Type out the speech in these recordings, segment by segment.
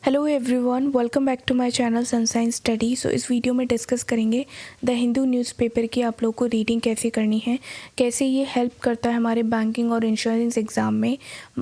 Hello everyone, welcome back to my channel Sunshine Study. So इस video में discuss करेंगे the Hindu newspaper की आप लोग को रीडिंग कैसे करनी है, कैसे ये हेल्प करता है हमारे बैंकिंग और इंश्योरेंस एग्ज़ाम में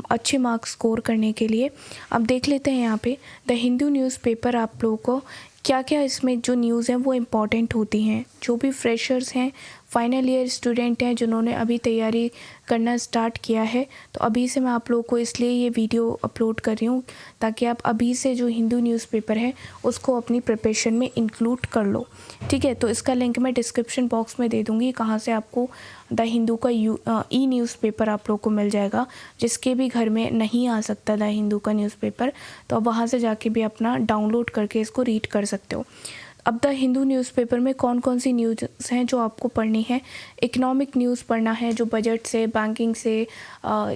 अच्छे मार्क्स स्कोर करने के लिए। अब देख लेते हैं यहाँ पे द हिंदू न्यूज़पेपर आप लोगों को क्या क्या इसमें जो न्यूज़ हैं वो इम्पॉर्टेंट होती हैं। जो भी फ्रेशर्स हैं, फाइनल ईयर स्टूडेंट हैं, जिन्होंने अभी तैयारी करना स्टार्ट किया है, तो अभी से मैं आप लोगों को इसलिए ये वीडियो अपलोड कर रही हूँ ताकि आप अभी से जो हिंदू न्यूज़पेपर है उसको अपनी प्रिपरेशन में इंक्लूड कर लो। ठीक है, तो इसका लिंक मैं डिस्क्रिप्शन बॉक्स में दे दूँगी, कहाँ से आपको द हिंदू का ई न्यूज़पेपर आप लोग को मिल जाएगा। जिसके भी घर में नहीं आ सकता द हिंदू का न्यूज़पेपर, तो आप वहाँ से जाके भी अपना डाउनलोड करके इसको रीड कर सकते हो। अब द हिंदू न्यूज़पेपर में कौन कौन सी न्यूज़ हैं जो आपको पढ़नी है। इकोनॉमिक न्यूज़ पढ़ना है, जो बजट से, बैंकिंग से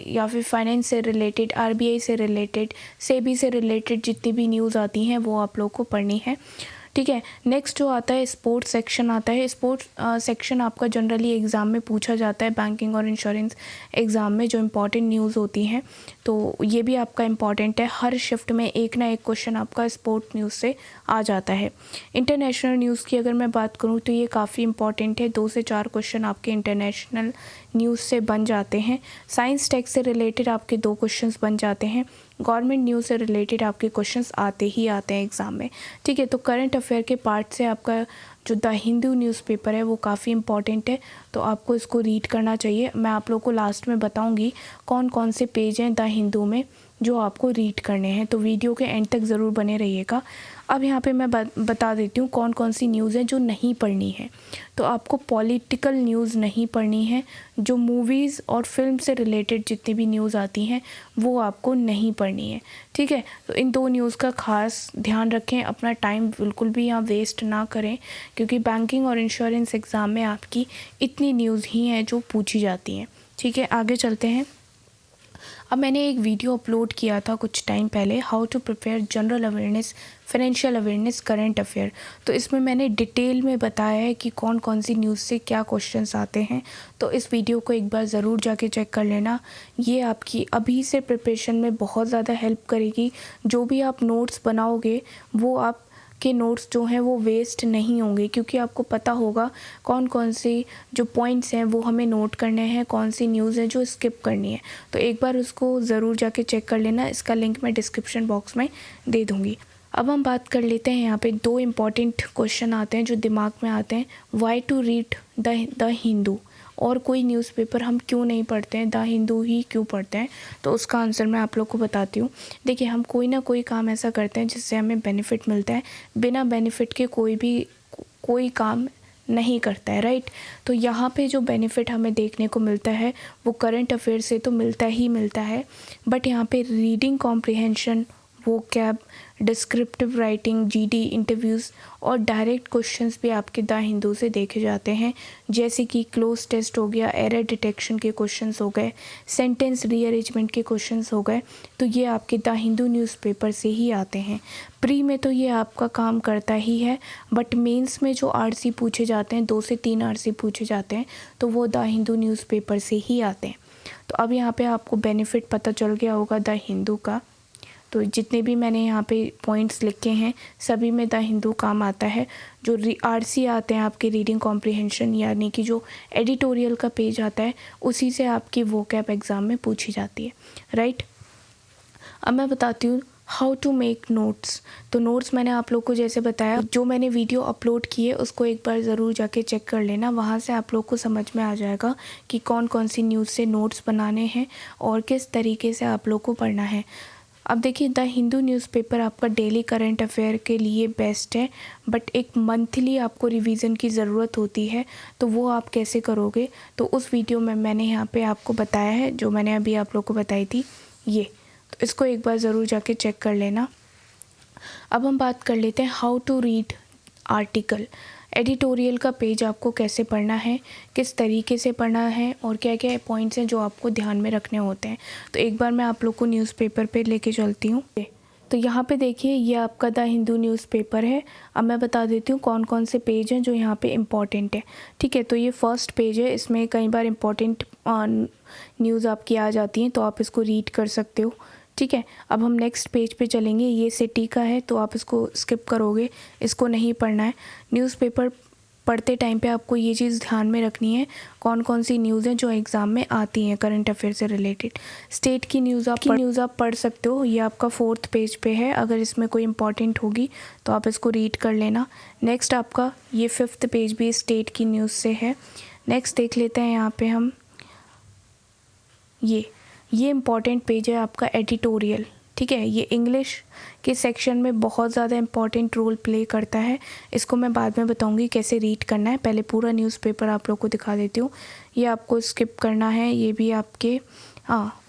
या फिर फाइनेंस से रिलेटेड, आरबीआई से रिलेटेड, सेबी से रिलेटेड जितनी भी न्यूज़ आती हैं वो आप लोग को पढ़नी है। ठीक है, नेक्स्ट जो आता है स्पोर्ट्स सेक्शन आता है। स्पोर्ट्स सेक्शन आपका जनरली एग्ज़ाम में पूछा जाता है, बैंकिंग और इंश्योरेंस एग्ज़ाम में जो इम्पॉर्टेंट न्यूज़ होती हैं, तो ये भी आपका इम्पॉर्टेंट है। हर शिफ्ट में एक ना एक क्वेश्चन आपका स्पोर्ट न्यूज़ से आ जाता है। इंटरनेशनल न्यूज़ की अगर मैं बात करूँ तो ये काफ़ी इंपॉर्टेंट है। 2 से 4 क्वेश्चन आपके इंटरनेशनल न्यूज़ से बन जाते हैं। साइंस टेक से रिलेटेड आपके 2 क्वेश्चंस बन जाते हैं। गवर्नमेंट न्यूज़ से रिलेटेड आपके क्वेश्चंस आते ही आते हैं एग्ज़ाम में। ठीक है, तो करंट अफेयर के पार्ट से आपका जो द हिंदू न्यूज़पेपर है वो काफ़ी इंपॉर्टेंट है, तो आपको इसको रीड करना चाहिए। मैं आप लोग को लास्ट में बताऊंगी कौन कौन से पेज हैं द हिंदू में जो आपको रीड करने हैं, तो वीडियो के एंड तक ज़रूर बने रहिएगा। अब यहाँ पे मैं बता देती हूँ कौन कौन सी न्यूज़ है जो नहीं पढ़नी है। तो आपको पॉलिटिकल न्यूज़ नहीं पढ़नी है। जो मूवीज़ और फिल्म से रिलेटेड जितनी भी न्यूज़ आती हैं वो आपको नहीं पढ़नी है। ठीक है, तो इन 2 न्यूज़ का खास ध्यान रखें, अपना टाइम बिल्कुल भी यहाँ वेस्ट ना करें, क्योंकि बैंकिंग और इंश्योरेंस एग्ज़ाम में आपकी इतनी न्यूज़ ही हैं जो पूछी जाती हैं। ठीक है, आगे चलते हैं। अब मैंने एक वीडियो अपलोड किया था कुछ टाइम पहले, how to prepare general awareness, financial awareness, current affair. तो इसमें मैंने डिटेल में बताया है कि कौन कौन सी न्यूज़ से क्या क्वेश्चंस आते हैं, तो इस वीडियो को एक बार ज़रूर जाके चेक कर लेना। ये आपकी अभी से प्रिपरेशन में बहुत ज़्यादा हेल्प करेगी। जो भी आप नोट्स बनाओगे वो आप के नोट्स जो हैं वो वेस्ट नहीं होंगे, क्योंकि आपको पता होगा कौन कौन सी जो पॉइंट्स हैं वो हमें नोट करने हैं, कौन सी न्यूज़ है जो स्किप करनी है। तो एक बार उसको ज़रूर जाके चेक कर लेना। इसका लिंक मैं डिस्क्रिप्शन बॉक्स में दे दूँगी। अब हम बात कर लेते हैं, यहाँ पे 2 इम्पॉर्टेंट क्वेश्चन आते हैं जो दिमाग में आते हैं। Why to read the Hindu, और कोई न्यूज़पेपर हम क्यों नहीं पढ़ते हैं, द हिंदू ही क्यों पढ़ते हैं। तो उसका आंसर मैं आप लोग को बताती हूँ। देखिए, हम कोई ना कोई काम ऐसा करते हैं जिससे हमें बेनिफिट मिलता है। बिना बेनिफिट के कोई काम नहीं करता है, राइट। तो यहाँ पे जो बेनिफिट हमें देखने को मिलता है वो करंट अफेयर से तो मिलता ही मिलता है, बट यहाँ पे reading comprehension, vocab, descriptive writing, GD interviews और डायरेक्ट क्वेश्चंस भी आपके द हिंदू से देखे जाते हैं। जैसे कि क्लोज टेस्ट हो गया, एरर डिटेक्शन के क्वेश्चंस हो गए, सेंटेंस रीअरेंजमेंट के क्वेश्चंस हो गए, तो ये आपके द हिंदू न्यूज़पेपर से ही आते हैं। प्री में तो ये आपका काम करता ही है, बट मेंस में जो आरसी पूछे जाते हैं, 2 से 3 आरसी पूछे जाते हैं, तो वो द हिंदू न्यूज़पेपर से ही आते हैं। तो अब यहाँ पे आपको बेनिफिट पता चल गया होगा द हिंदू का। तो जितने भी मैंने यहाँ पे पॉइंट्स लिखे हैं सभी में द हिंदू काम आता है। जो आरसी आते हैं आपके रीडिंग कॉम्प्रिहेंशन, यानी कि जो एडिटोरियल का पेज आता है, उसी से आपकी वोकैब एग्ज़ाम में पूछी जाती है, राइट। अब मैं बताती हूँ हाउ टू मेक नोट्स। तो नोट्स मैंने आप लोग को जैसे बताया, जो मैंने वीडियो अपलोड की है उसको एक बार ज़रूर जाके चेक कर लेना। वहाँ से आप लोग को समझ में आ जाएगा कि कौन कौन सी न्यूज़ से नोट्स बनाने हैं और किस तरीके से आप लोग को पढ़ना है। अब देखिए, द हिंदू न्यूज़पेपर आपका डेली करंट अफेयर के लिए बेस्ट है, बट एक मंथली आपको रिवीजन की ज़रूरत होती है। तो वो आप कैसे करोगे, तो उस वीडियो में मैंने यहाँ पे आपको बताया है, जो मैंने अभी आप लोग को बताई थी ये। तो इसको एक बार ज़रूर जाके चेक कर लेना। अब हम बात कर लेते हैं how to read article. Editorial का पेज आपको कैसे पढ़ना है, किस तरीके से पढ़ना है, और क्या क्या पॉइंट्स हैं जो आपको ध्यान में रखने होते हैं। तो एक बार मैं आप लोग को न्यूज़पेपर पे लेके चलती हूँ। तो यहाँ पे देखिए, ये आपका द हिंदू न्यूज़पेपर है। अब मैं बता देती हूँ कौन कौन से पेज हैं जो यहाँ पे इम्पॉर्टेंट है। ठीक है, तो ये फर्स्ट पेज है, इसमें कई बार इम्पॉर्टेंट न्यूज़ आपकी आ जाती हैं, तो आप इसको रीड कर सकते हो। ठीक है, अब हम नेक्स्ट पेज पे चलेंगे। ये सिटी का है तो आप इसको स्किप करोगे, इसको नहीं पढ़ना है। न्यूज़पेपर पढ़ते टाइम पे आपको ये चीज़ ध्यान में रखनी है कौन कौन सी न्यूज़ हैं जो एग्ज़ाम में आती हैं करंट अफेयर से रिलेटेड। स्टेट की न्यूज़ आप पढ़ सकते हो, ये आपका 4th पेज पे है। अगर इसमें कोई इंपॉर्टेंट होगी तो आप इसको रीड कर लेना। नेक्स्ट आपका ये 5th पेज भी स्टेट की न्यूज़ से है। नेक्स्ट देख लेते हैं यहाँ पे हम, ये इम्पॉर्टेंट पेज है आपका एडिटोरियल। ठीक है, ये इंग्लिश के सेक्शन में बहुत ज़्यादा इम्पॉर्टेंट रोल प्ले करता है। इसको मैं बाद में बताऊंगी कैसे रीड करना है। पहले पूरा न्यूज़पेपर आप लोग को दिखा देती हूँ। ये आपको स्किप करना है, ये भी आपके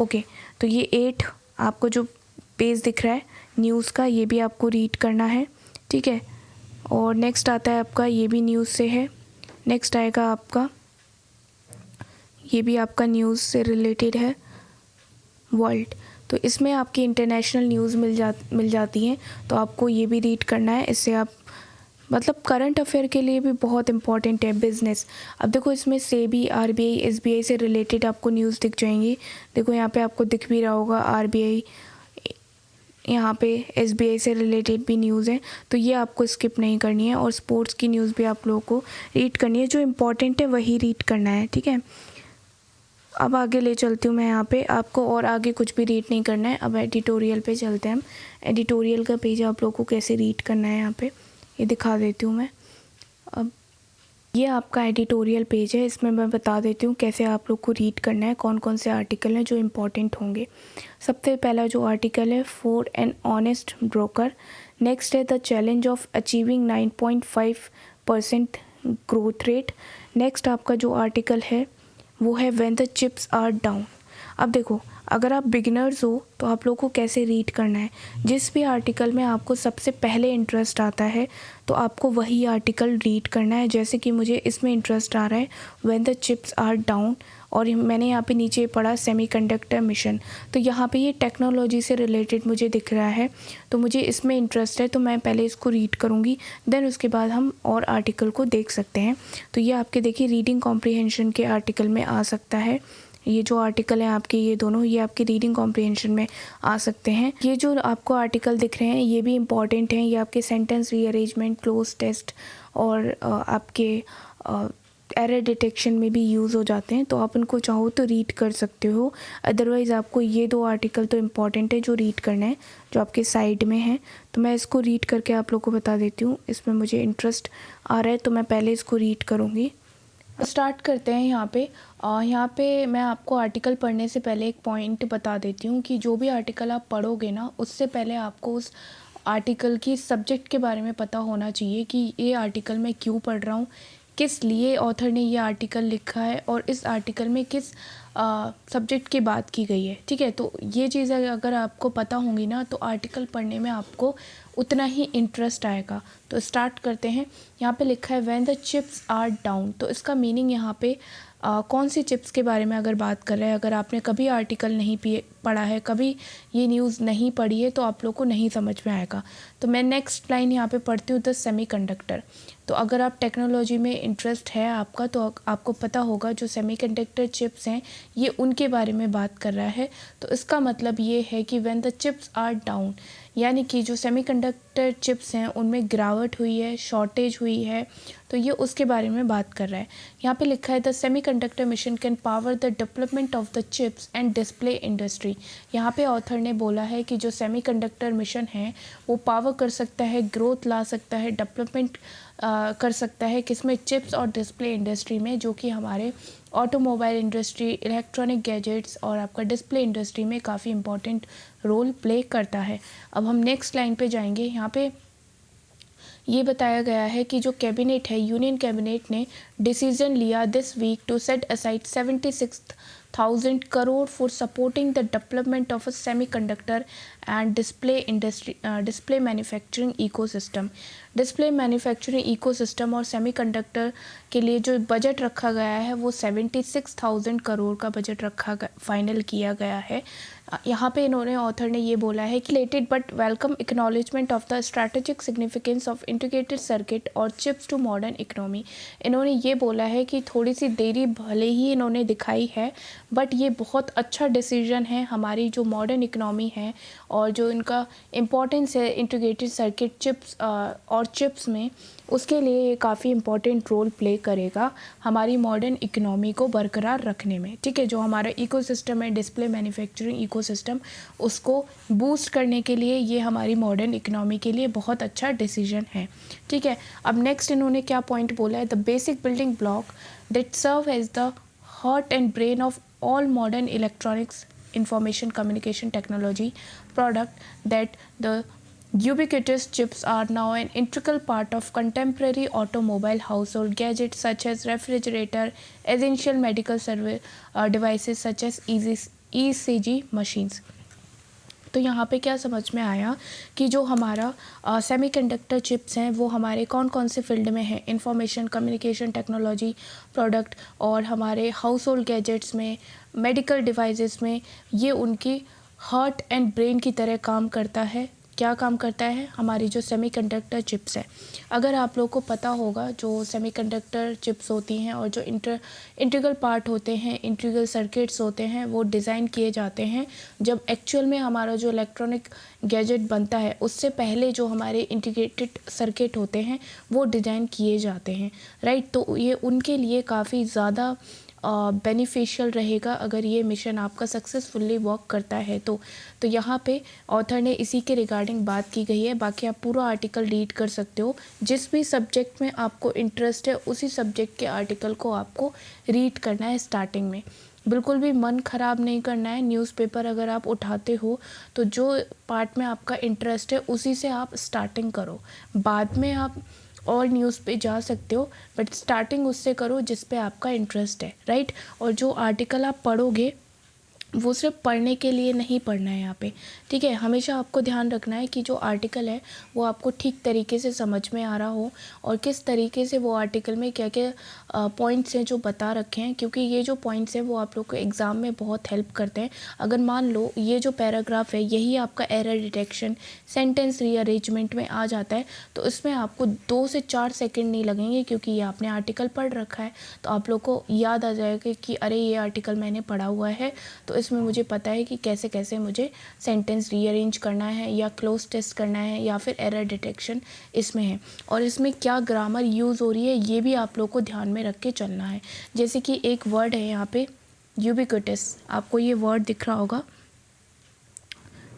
ओके। तो ये 8 आपको जो पेज दिख रहा है न्यूज़ का, ये भी आपको रीड करना है। ठीक है, और नेक्स्ट आता है आपका, ये भी न्यूज़ से है। नेक्स्ट आएगा आपका, ये भी आपका न्यूज़ से रिलेटेड है, वर्ल्ड। तो इसमें आपकी इंटरनेशनल न्यूज़ मिल जाती हैं, तो आपको ये भी रीड करना है। इससे आप मतलब करंट अफेयर के लिए भी बहुत इंपॉर्टेंट है। बिजनेस, अब देखो इसमें सेबी, आरबीआई, एसबीआई से रिलेटेड आपको न्यूज़ दिख जाएंगी। देखो यहाँ पे आपको दिख भी रहा होगा आरबीआई, यहाँ पे एसबीआई से रिलेटेड भी न्यूज़ है, तो ये आपको स्किप नहीं करनी है। और स्पोर्ट्स की न्यूज़ भी आप लोगों को रीड करनी है, जो इम्पोर्टेंट है वही रीड करना है। ठीक है, अब आगे ले चलती हूँ मैं यहाँ पे, आपको और आगे कुछ भी रीड नहीं करना है। अब एडिटोरियल पे चलते हैं हम। एडिटोरियल का पेज आप लोगों को कैसे रीड करना है यहाँ पे ये दिखा देती हूँ मैं। अब ये आपका एडिटोरियल पेज है, इसमें मैं बता देती हूँ कैसे आप लोग को रीड करना है, कौन कौन से आर्टिकल हैं जो इम्पोर्टेंट होंगे। सबसे पहला जो आर्टिकल है, for an honest broker. Next है the challenge of achieving 9.5% growth rate. Next आपका जो आर्टिकल है वो है when the chips are down. अब देखो, अगर आप बिगिनर्स हो तो आप लोगों को कैसे रीड करना है। जिस भी आर्टिकल में आपको सबसे पहले इंटरेस्ट आता है तो आपको वही आर्टिकल रीड करना है। जैसे कि मुझे इसमें इंटरेस्ट आ रहा है when the chips are down, और मैंने यहाँ पे नीचे पढ़ा सेमीकंडक्टर मिशन, तो यहाँ पे ये टेक्नोलॉजी से रिलेटेड मुझे दिख रहा है, तो मुझे इसमें इंटरेस्ट है, तो मैं पहले इसको रीड करूँगी, देन उसके बाद हम और आर्टिकल को देख सकते हैं। तो ये आपके देखिए रीडिंग कॉम्प्रिहेंशन के आर्टिकल में आ सकता है। ये जो आर्टिकल हैं आपके, ये दोनों, ये आपके रीडिंग कॉम्प्रिहेंशन में आ सकते हैं। ये जो आपको आर्टिकल दिख रहे हैं ये भी इम्पॉर्टेंट हैं। ये आपके सेंटेंस रीअरेंजमेंट, क्लोज टेस्ट और आपके एरर डिटेक्शन में भी यूज़ हो जाते हैं, तो आप उनको चाहो तो रीड कर सकते हो। अदरवाइज़ आपको ये 2 आर्टिकल तो इम्पॉर्टेंट है जो रीड करना है, जो आपके साइड में है। तो मैं इसको रीड करके आप लोग को बता देती हूँ। इसमें मुझे इंटरेस्ट आ रहा है तो मैं पहले इसको रीड करूँगी। स्टार्ट करते हैं। यहाँ पे मैं आपको आर्टिकल पढ़ने से पहले एक पॉइंट बता देती हूँ कि जो भी आर्टिकल आप पढ़ोगे ना, उससे पहले आपको उस आर्टिकल की सब्जेक्ट के बारे में पता होना चाहिए कि ये आर्टिकल मैं क्यों पढ़ रहा हूँ, किस लिए ऑथर ने ये आर्टिकल लिखा है और इस आर्टिकल में किस सब्जेक्ट की बात की गई है। ठीक है, तो ये चीज़ें अगर आपको पता होंगी ना तो आर्टिकल पढ़ने में आपको उतना ही इंटरेस्ट आएगा। तो स्टार्ट करते हैं। यहाँ पे लिखा है when the chips are down, तो इसका मीनिंग यहाँ पे कौन सी चिप्स के बारे में अगर बात कर रहे हैं। अगर आपने कभी आर्टिकल नहीं पढ़ा है, कभी ये न्यूज़ नहीं पढ़ी है, तो आप लोग को नहीं समझ में आएगा। तो मैं नेक्स्ट लाइन यहाँ पे पढ़ती हूँ, द सेमीकंडक्टर। तो अगर आप टेक्नोलॉजी में इंटरेस्ट है आपका तो आपको पता होगा जो सेमीकंडक्टर चिप्स हैं ये उनके बारे में बात कर रहा है। तो इसका मतलब ये है कि when the chips are down, यानी कि जो सेमीकंडक्टर चिप्स हैं उनमें गिरावट हुई है, शॉर्टेज हुई है, तो ये उसके बारे में बात कर रहा है। यहाँ पे लिखा है the semiconductor mission can power the development of the chips and display industry. यहाँ पे ऑथर ने बोला है कि जो सेमीकंडक्टर मिशन है वो पावर कर सकता है, ग्रोथ ला सकता है, डेवलपमेंट कर सकता है किसमें, चिप्स और डिस्प्ले इंडस्ट्री में, जो कि हमारे ऑटोमोबाइल इंडस्ट्री, इलेक्ट्रॉनिक गैजेट्स और आपका डिस्प्ले इंडस्ट्री में काफ़ी इंपॉर्टेंट रोल प्ले करता है। अब हम नेक्स्ट लाइन पे जाएंगे। यहाँ पे ये बताया गया है कि जो कैबिनेट है, यूनियन कैबिनेट ने डिसीजन लिया this week to set aside 76,000 crore for supporting the development of a semiconductor and display manufacturing ecosystem. Display manufacturing ecosystem और सेमीकंडक्टर के लिए जो बजट रखा गया है वो 76,000 करोड़ का बजट फाइनल किया गया है। यहाँ पे इन्होंने ऑथर ने ये बोला है कि related but welcome acknowledgement of the strategic significance of integrated circuit और चिप्स टू मॉडर्न इकोनॉमी। इन्होंने ये बोला है कि थोड़ी सी देरी भले ही इन्होंने दिखाई है, बट ये बहुत अच्छा डिसीजन है हमारी जो मॉडर्न इकोनॉमी है और जो इनका इम्पोर्टेंस है इंटीग्रेटेड सर्किट चिप्स और चिप्स में, उसके लिए ये काफ़ी इम्पॉर्टेंट रोल प्ले करेगा हमारी मॉडर्न इकोनॉमी को बरकरार रखने में। ठीक है, जो हमारा इकोसिस्टम है, डिस्प्ले मैन्युफैक्चरिंग इकोसिस्टम, उसको बूस्ट करने के लिए ये हमारी मॉडर्न इकोनॉमी के लिए बहुत अच्छा डिसीजन है। ठीक है, अब नेक्स्ट इन्होंने क्या पॉइंट बोला है, the basic building block that serve as the heart and brain of all modern electronics information communication technology product, that the ubiquitous chips are now an integral part of contemporary automobile household gadgets such as refrigerator, essential medical devices such as ECG machines। तो यहाँ पे क्या समझ में आया कि जो हमारा सेमीकंडक्टर चिप्स हैं वो हमारे कौन कौन से फील्ड में है, इंफॉर्मेशन कम्युनिकेशन टेक्नोलॉजी प्रोडक्ट और हमारे हाउस होल्ड गैजेट्स में, मेडिकल डिवाइसेस में, ये उनकी हार्ट एंड ब्रेन की तरह काम करता है। क्या काम करता है, हमारी जो सेमीकंडक्टर चिप्स है। अगर आप लोगों को पता होगा जो सेमीकंडक्टर चिप्स होती हैं और जो इंटीग्रल पार्ट होते हैं, इंटीग्रल सर्किट्स होते हैं, वो डिज़ाइन किए जाते हैं जब एक्चुअल में हमारा जो इलेक्ट्रॉनिक गैजेट बनता है उससे पहले जो हमारे इंटीग्रेटेड सर्किट होते हैं वो डिज़ाइन किए जाते हैं, राइट। तो ये उनके लिए काफ़ी ज़्यादा बेनिफिशियल रहेगा अगर ये मिशन आपका सक्सेसफुली वर्क करता है तो यहाँ पे ऑथर ने इसी के रिगार्डिंग बात की गई है। बाकी आप पूरा आर्टिकल रीड कर सकते हो, जिस भी सब्जेक्ट में आपको इंटरेस्ट है उसी सब्जेक्ट के आर्टिकल को आपको रीड करना है स्टार्टिंग में। बिल्कुल भी मन ख़राब नहीं करना है। न्यूज़पेपर अगर आप उठाते हो तो जो पार्ट में आपका इंटरेस्ट है उसी से आप स्टार्टिंग करो, बाद में आप और न्यूज़ पे जा सकते हो, बट स्टार्टिंग उससे करो जिस पे आपका इंटरेस्ट है, राइट। और जो आर्टिकल आप पढ़ोगे वो सिर्फ पढ़ने के लिए नहीं पढ़ना है यहाँ पे, ठीक है। हमेशा आपको ध्यान रखना है कि जो आर्टिकल है वो आपको ठीक तरीके से समझ में आ रहा हो और किस तरीके से वो आर्टिकल में क्या क्या पॉइंट्स हैं जो बता रखे हैं, क्योंकि ये जो पॉइंट्स हैं वो आप लोग को एग्ज़ाम में बहुत हेल्प करते हैं। अगर मान लो ये जो पैराग्राफ है यही आपका एरर डिटेक्शन, सेंटेंस रीअरेंजमेंट में आ जाता है तो इसमें आपको 2 से 4 सेकेंड नहीं लगेंगे, क्योंकि ये आपने आर्टिकल पढ़ रखा है तो आप लोग को याद आ जाएगा कि अरे ये आर्टिकल मैंने पढ़ा हुआ है तो इसमें मुझे पता है कि कैसे कैसे मुझे सेंटेंस रीअरेंज करना है या क्लोज टेस्ट करना है या फिर एरर डिटेक्शन इसमें है, और इसमें क्या ग्रामर यूज़ हो रही है ये भी आप लोग को ध्यान में रख के चलना है। जैसे कि एक वर्ड है यहाँ पे यूबिक्विटस, आपको ये वर्ड दिख रहा होगा,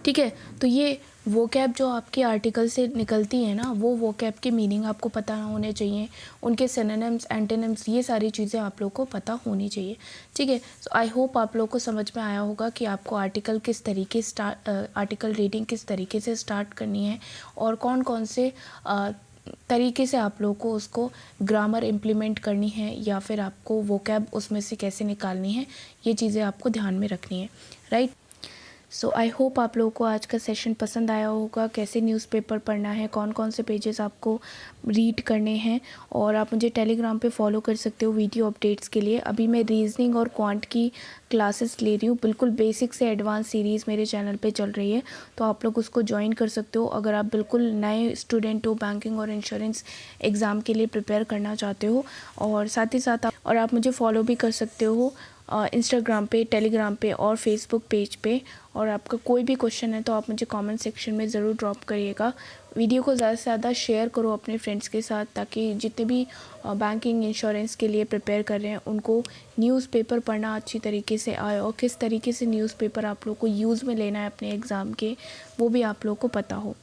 ठीक है। तो ये वोकैब जो आपके आर्टिकल से निकलती है ना, वो वोकैब के मीनिंग आपको पता होने चाहिए, उनके सिनोनिम्स, एंटोनिम्स, ये सारी चीज़ें आप लोग को पता होनी चाहिए, ठीक है। सो आई होप आप लोग को समझ में आया होगा कि आपको आर्टिकल किस तरीके आर्टिकल रीडिंग किस तरीके से स्टार्ट करनी है और कौन कौन से तरीके से आप लोग को उसको ग्रामर इम्प्लीमेंट करनी है या फिर आपको वोकैब उसमें से कैसे निकालनी है, ये चीज़ें आपको ध्यान में रखनी है, राइट। सो आई होप आप लोगों को आज का सेशन पसंद आया होगा, कैसे न्यूज़पेपर पढ़ना है, कौन कौन से पेजेस आपको रीड करने हैं, और आप मुझे टेलीग्राम पे फॉलो कर सकते हो वीडियो अपडेट्स के लिए। अभी मैं रीजनिंग और क्वांट की क्लासेस ले रही हूँ, बिल्कुल बेसिक से एडवांस सीरीज़ मेरे चैनल पे चल रही है, तो आप लोग उसको ज्वाइन कर सकते हो अगर आप बिल्कुल नए स्टूडेंट हो, बैंकिंग और इंश्योरेंस एग्ज़ाम के लिए प्रिपेयर करना चाहते हो। और साथ ही साथ आप मुझे फॉलो भी कर सकते हो इंस्टाग्राम पे, टेलीग्राम पे और फेसबुक पेज पे। और आपका कोई भी क्वेश्चन है तो आप मुझे कमेंट सेक्शन में ज़रूर ड्रॉप करिएगा। वीडियो को ज़्यादा से ज़्यादा शेयर करो अपने फ्रेंड्स के साथ, ताकि जितने भी बैंकिंग इंश्योरेंस के लिए प्रिपेयर कर रहे हैं उनको न्यूज़पेपर पढ़ना अच्छी तरीके से आए, और किस तरीके से न्यूज़पेपर आप लोग को यूज़ में लेना है अपने एग्ज़ाम के, वो भी आप लोग को पता हो।